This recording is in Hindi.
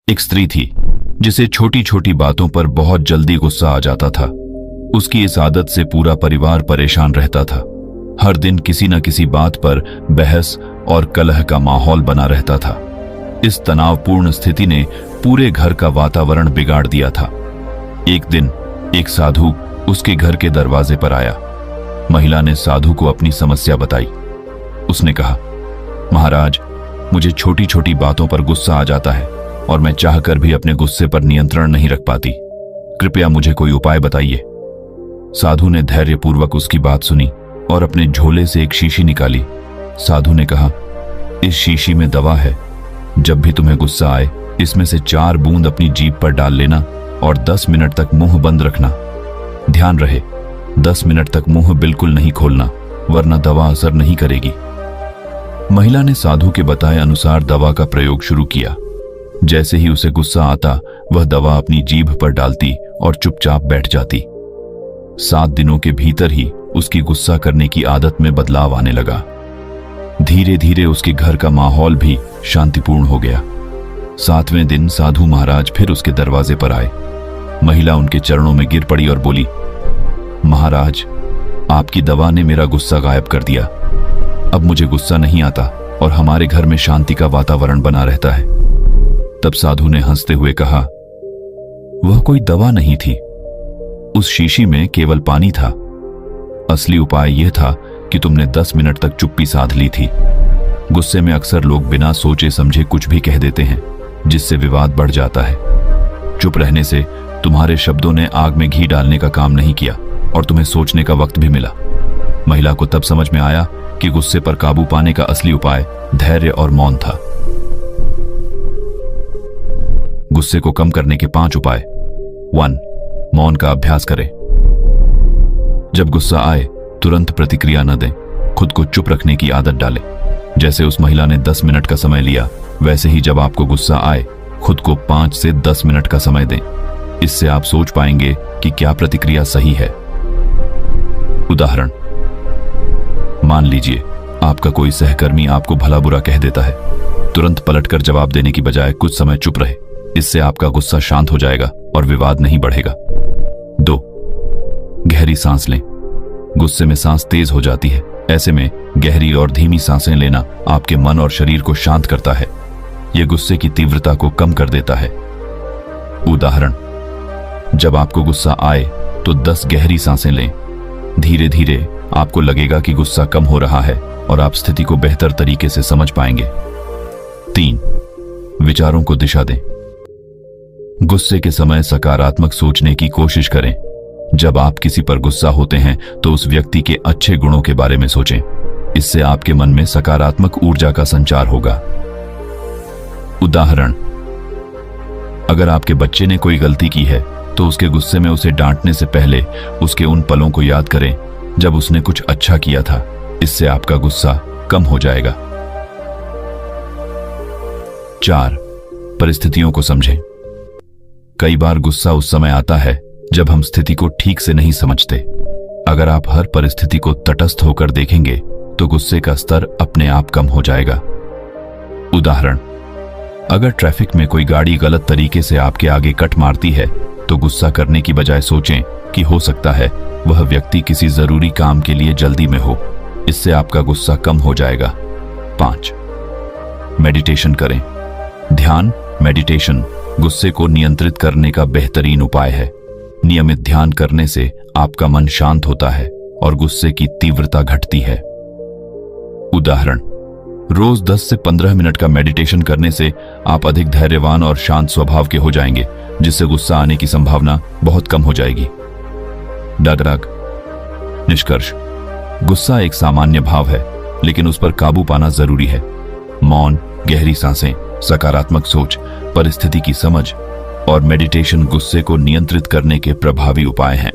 एक स्त्री थी जिसे छोटी छोटी बातों पर बहुत जल्दी गुस्सा आ जाता था। उसकी इस आदत से पूरा परिवार परेशान रहता था। हर दिन किसी न किसी बात पर बहस और कलह का माहौल बना रहता था। इस तनावपूर्ण स्थिति ने पूरे घर का वातावरण बिगाड़ दिया था। एक दिन एक साधु उसके घर के दरवाजे पर आया। महिला ने साधु को अपनी समस्या बताई। उसने कहा, महाराज, मुझे छोटी छोटी बातों पर गुस्सा आ जाता है और मैं चाहकर भी अपने गुस्से पर नियंत्रण नहीं रख पाती। कृपया मुझे कोई उपाय बताइए। साधु ने धैर्यपूर्वक उसकी बात सुनी और अपने झोले से एक शीशी निकाली। साधु ने कहा, इस शीशी में दवा है। जब भी तुम्हें गुस्सा आए, इसमें से 4 बूंद अपनी जीभ पर डाल लेना और 10 मिनट तक मुंह बंद रखना। ध्यान रहे, 10 मिनट तक मुंह बिल्कुल नहीं खोलना, वरना दवा असर नहीं करेगी। महिला ने साधु के बताए अनुसार दवा का प्रयोग शुरू किया। जैसे ही उसे गुस्सा आता, वह दवा अपनी जीभ पर डालती और चुपचाप बैठ जाती। 7 दिनों के भीतर ही उसकी गुस्सा करने की आदत में बदलाव आने लगा। धीरे धीरे उसके घर का माहौल भी शांतिपूर्ण हो गया। 7वें दिन साधु महाराज फिर उसके दरवाजे पर आए। महिला उनके चरणों में गिर पड़ी और बोली, महाराज, आपकी दवा ने मेरा गुस्सा गायब कर दिया। अब मुझे गुस्सा नहीं आता और हमारे घर में शांति का वातावरण बना रहता है। तब साधु ने हंसते हुए कहा, वह कोई दवा नहीं थी, उस शीशी में केवल पानी था। असली उपाय यह था कि तुमने 10 मिनट तक चुप्पी साध ली थी। गुस्से में अक्सर लोग बिना सोचे समझे कुछ भी कह देते हैं, जिससे विवाद बढ़ जाता है। चुप रहने से तुम्हारे शब्दों ने आग में घी डालने का काम नहीं किया और तुम्हें सोचने का वक्त भी मिला। महिला को तब समझ में आया कि गुस्से पर काबू पाने का असली उपाय धैर्य और मौन था। गुस्से को कम करने के 5 उपाय। 1. मौन का अभ्यास करें। जब गुस्सा आए, तुरंत प्रतिक्रिया न दें। खुद को चुप रखने की आदत डालें। जैसे उस महिला ने 10 मिनट का समय लिया, वैसे ही जब आपको गुस्सा आए, खुद को 5 से 10 मिनट का समय दें। इससे आप सोच पाएंगे कि क्या प्रतिक्रिया सही है। उदाहरण, मान लीजिए आपका कोई सहकर्मी आपको भला बुरा कह देता है। तुरंत पलटकर जवाब देने की बजाय कुछ समय चुप रहे। इससे आपका गुस्सा शांत हो जाएगा और विवाद नहीं बढ़ेगा। 2. गहरी सांस लें। गुस्से में सांस तेज हो जाती है। ऐसे में गहरी और धीमी सांसें लेना आपके मन और शरीर को शांत करता है। यह गुस्से की तीव्रता को कम कर देता है। उदाहरण, जब आपको गुस्सा आए तो 10 गहरी सांसें लें। धीरे धीरे आपको लगेगा कि गुस्सा कम हो रहा है और आप स्थिति को बेहतर तरीके से समझ पाएंगे। 3. विचारों को दिशा दें। गुस्से के समय सकारात्मक सोचने की कोशिश करें। जब आप किसी पर गुस्सा होते हैं तो उस व्यक्ति के अच्छे गुणों के बारे में सोचें। इससे आपके मन में सकारात्मक ऊर्जा का संचार होगा। उदाहरण, अगर आपके बच्चे ने कोई गलती की है तो उसके गुस्से में उसे डांटने से पहले उसके उन पलों को याद करें जब उसने कुछ अच्छा किया था। इससे आपका गुस्सा कम हो जाएगा। 4. परिस्थितियों को समझें। कई बार गुस्सा उस समय आता है जब हम स्थिति को ठीक से नहीं समझते। अगर आप हर परिस्थिति को तटस्थ होकर देखेंगे तो गुस्से का स्तर अपने आप कम हो जाएगा। उदाहरण, अगर ट्रैफिक में कोई गाड़ी गलत तरीके से आपके आगे कट मारती है तो गुस्सा करने की बजाय सोचें कि हो सकता है वह व्यक्ति किसी जरूरी काम के लिए जल्दी में हो। इससे आपका गुस्सा कम हो जाएगा। 5. मेडिटेशन करें। ध्यान, मेडिटेशन गुस्से को नियंत्रित करने का बेहतरीन उपाय है। नियमित ध्यान करने से आपका मन शांत होता है और गुस्से की तीव्रता घटती है। उदाहरण, रोज 10 से 15 मिनट का मेडिटेशन करने से आप अधिक धैर्यवान और शांत स्वभाव के हो जाएंगे, जिससे गुस्सा आने की संभावना बहुत कम हो जाएगी। निष्कर्ष, गुस्सा एक सामान्य भाव है, लेकिन उस पर काबू पाना जरूरी है। मौन, गहरी सांसें, सकारात्मक सोच, परिस्थिति की समझ और मेडिटेशन गुस्से को नियंत्रित करने के प्रभावी उपाय हैं।